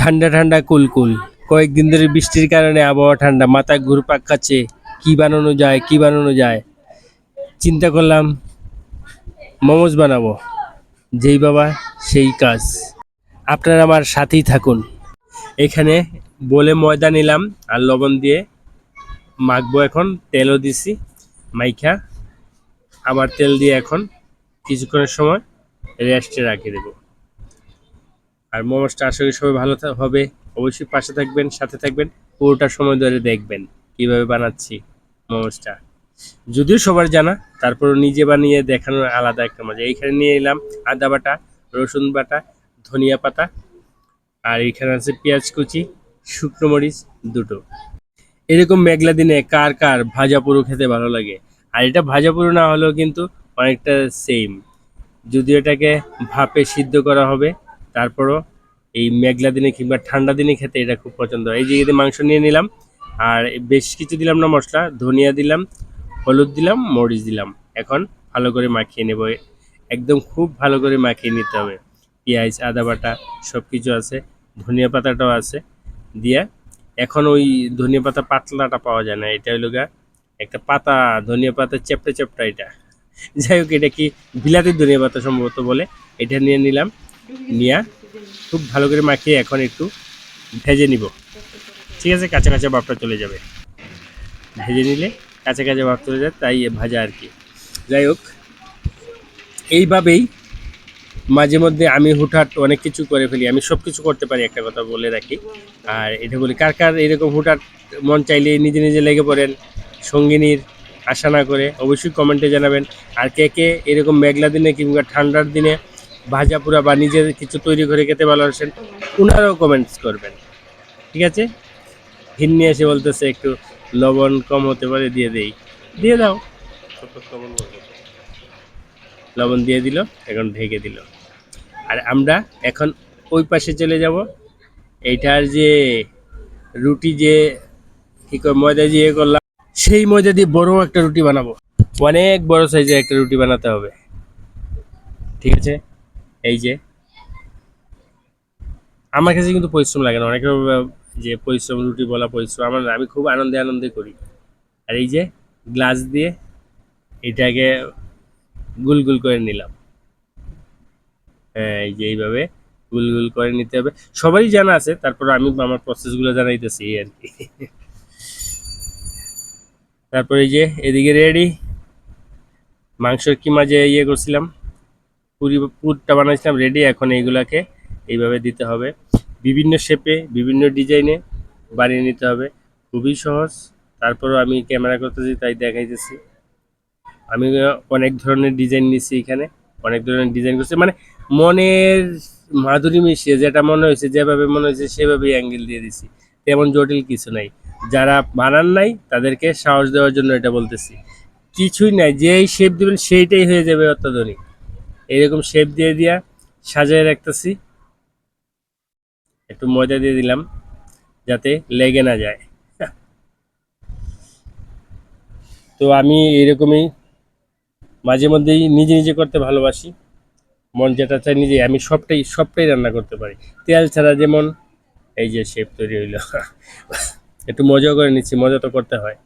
ঠান্ডা ঠান্ডা কুলকুল। কয়েকদিন ধরে বৃষ্টির কারণে আবহাওয়া ঠান্ডা, মাথা ঘুরপাক খাচ্ছে। কি বানানো যায়, কি বানানো যায়, চিন্তা করলাম মোমোজ বানাবো। যেই বাবা সেই কাজ। আপনারা আমার সাথেই থাকুন। এখানে বলে ময়দা নিলাম আর লবণ দিয়ে মাখবো। এখন তেলও দিছি, মাইখা আবার তেল দিয়ে এখন কিছুক্ষণের সময় রেস্টে রাখে দেবো। আর মোমোজটা আশা করি সবাই ভালো হবে। অবশ্যই পাশে থাকবেন, সাথে থাকবেন, পুরোটা সময় ধরে দেখবেন কিভাবে বানাচ্ছি মোমোজটা। যদিও সবার জানা, তারপরও নিজে বানিয়ে দেখানোর আলাদা একটা মজা। এইখানে নিয়ে এলাম আদা বাটা, রসুন বাটা, ধনিয়া পাতা, আর এখানে আছে পেঁয়াজ কুচি, শুকনো মরিচ দুটো। এরকম মেঘলা দিনে কার কার ভাজা পুরো খেতে ভালো লাগে? আর এটা ভাজা পুরো না হলেও কিন্তু অনেকটা সেম, যদিও এটাকে ভাপে সিদ্ধ করা হবে। তারপরও এই মেঘলা দিনে কিংবা ঠান্ডা দিনে খেতে এটা খুব পছন্দ হয়। এই যে এতে মাংস নিয়ে নিলাম, আর বেশ কিছু দিলাম না মশলা, ধনিয়া দিলাম, হলুদ দিলাম, মরিচ দিলাম। এখন ভালো করে মাখিয়ে নেব, একদম খুব ভালো করে মাখিয়ে নিতে হবে। পেঁয়াজ, আদা বাটা সব কিছু আছে, ধনিয়া পাতাটাও আছে দিয়া। এখন ওই ধনিয়া পাতা পাতলাটা পাওয়া যায় না, এটা হলো গা একটা পাতা, ধনিয়া পাতা চ্যাপটা চ্যাপটা এটা। যাই হোক, এটা কি বিলাতি ধনিয়া পাতা সম্ভবত বলে। এটা নিয়ে নিলাম, নিয়ে খুব ভালো করে মাখিয়ে এখন একটু ভেজে নিব। ঠিক আছে, কাঁচা কাঁচা ভাবটা চলে যাবে। ভেজে নিলে কাঁচা কাঁচা ভাব চলে যায়, তাই ভাজা আর কি। যাই হোক, এইভাবেই মাঝে মধ্যে আমি হুটহাট অনেক কিছু করে ফেলি। আমি সব কিছু করতে পারি, একটা কথা বলে রাখি। আর এটা বলি, কার কার এরকম হুটহাট মন চাইলে নিজে নিজে লেগে পড়েন, সঙ্গিনীর আশা না করে? অবশ্যই কমেন্টে জানাবেন। আর কে কে এরকম মেঘলা দিনে কিংবা ঠান্ডার দিনে ভাজা পুরা বা নিজের কিছু তৈরি করে খেতে ভালোবাসেন, ওনারাও কমেন্টস করবেন। ঠিক আছে, হিন্নি এসে বলতেছে একটু লবণ কম হতে পারে, দিয়ে দেই। দিয়ে দাও, লবণ দিয়ে দিল, এখন ঢেকে দিল। আর আমরা এখন ওই পাশে চলে যাব। এইটার যে রুটি যে কি করে ময়দা দিয়ে করলাম, সেই ময়দা দিয়ে বড় একটা রুটি বানাবো। অনেক বড় সাইজের একটা রুটি বানাতে হবে। ঠিক আছে, এই যে আমার কাছে কিন্তু পরিশ্রম লাগে না। অনেকে যে পরিশ্রম, রুটি বলা পরিশ্রম, আমার না, আমি খুব আনন্দে আনন্দে করি। আর এই যে গ্লাস দিয়ে এটাকে গুল গুল করে নিলাম। হ্যাঁ, এই যে এইভাবে গুল গুল করে নিতে হবে। সবারই জানা আছে, তারপর আমি আমার প্রসেসগুলো জানাইতেছি এই আর কি। তারপর এই যে এদিকে রেডি, মাংসের কি মাঝে ইয়ে করছিলাম, পুরটা বানাইছিলাম রেডি। এখন এইগুলাকে এইভাবে দিতে হবে, বিভিন্ন শেপে বিভিন্ন ডিজাইনে বানিয়ে নিতে হবে। খুবই সহজ, তারপরও আমি ক্যামেরা করতেছি তাই দেখাইতেছি। আমি অনেক ধরনের ডিজাইন নিছি এখানে, অনেক ধরনের ডিজাইন করছি, মানে মনের মাধুরী মিশিয়ে যেটা মনে হয়েছে, যেভাবে মনে হয়েছে সেভাবেই অ্যাঙ্গেল দিয়ে দিছি। তেমন জটিল কিছু নাই। যারা বানান নাই তাদেরকে সাহস দেওয়ার জন্য এটা বলতেছি। কিছুই নাই, যেই শেপ দিবেন সেইটাই হয়ে যাবে অত্যাধুনিক। এরকম শেপ দিয়ে দিয়া সাজায় রাখতেছি। একটু ময়দা দিয়ে দিলাম যাতে লেগে না যায়। তো আমি এরকমই মাঝে মধ্যেই নিজে নিজে করতে ভালোবাসি। মন যেটা চাই নিজে, আমি সবটাই সবটাই রান্না করতে পারি, তেল ছাড়া। যেমন এই যে শেপ তৈরি হইলো। একটু মজা করে নিচ্ছি, মজা তো করতে হয়।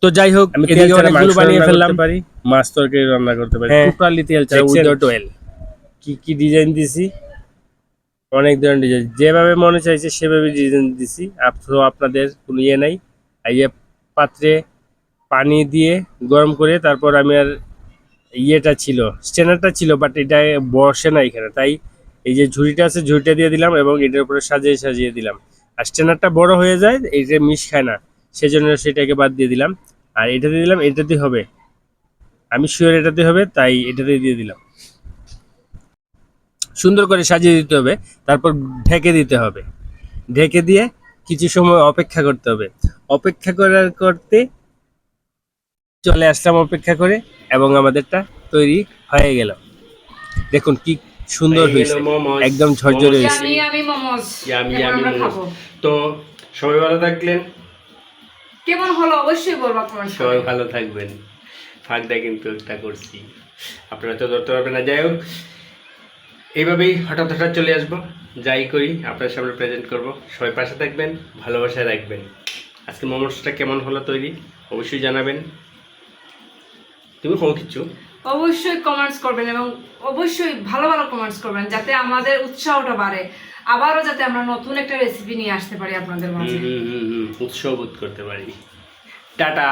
তো যাই হোক, আমি তেল ছাড়া মাংস বানিয়ে ফেললাম পারি, মাছ তরকারি রান্না করতে পারি টোটালি তেল ছাড়া, উইদাউট অয়েল। কি কি ডিজাইন দিছি, অনেক ধরনের ডিজাইন, যেভাবে মনে চাইছে সেভাবে ডিজাইন দিছি। আপনাদের কোনো ইয়ে নাই। এই যে পাত্রে পানি দিয়ে গরম করে, তারপর আমি আর ইয়েটা ছিল, স্ট্যান্ডারটা ছিল, বাট এটা বসে না এখানে, তাই এই যে ঝুড়িটা আছে, ঝুড়িটা দিয়ে দিলাম এবং এটার উপরে সাজিয়ে সাজিয়ে দিলাম। আর স্ট্যান্ডারটা বড় হয়ে যায়, এইটা মিশ খায় না, সেজন্য সেটাকে বাদ দিয়ে দিলাম। আর এটা দিয়ে দিলাম, এটাতে হবে, আমি শিওর এটাতে হবে, তাই এটাতে দিয়ে দিলাম। সুন্দর করে সাজিয়ে দিতে হবে, তারপর ঢেকে দিতে হবে। ঢেকে দিয়ে কিছু সময় অপেক্ষা করতে হবে। অপেক্ষা করার করতে চলে আসলাম অপেক্ষা করে, এবং আমাদেরটা তৈরি হয়ে গেল। দেখুন কি সুন্দর হয়েছে, একদম ঝরঝরে হয়েছে। তো সবাই ভালো থাকলেন, কেমন হলো অবশ্যই বলবা কমেন্ট করে। সবাই ভালো থাকবেন। ফাঁকটা কিন্তু একটা করছি, আপনারা তো ধরতে পারবেন না। যাই হোক, এইভাবেই হঠাৎ হঠাৎ চলে আসবো, যাই করি আপনার সামনে প্রেজেন্ট করব। সবাই পাশে থাকবেন, ভালোবাসায় রাখবেন। আজকে মোমোসটা কেমন হলো তৈরি অবশ্যই জানাবেন। তুমি কোনো কিছু অবশ্যই কমেন্টস করবেন এবং অবশ্যই ভালো ভালো কমেন্টস করবেন, যাতে আমাদের উৎসাহটা বাড়ে, আবারও যাতে আমরা নতুন একটা রেসিপি নিয়ে আসতে পারি আপনাদের মাঝে। উৎসব বোধ করতে পারি। টাটা।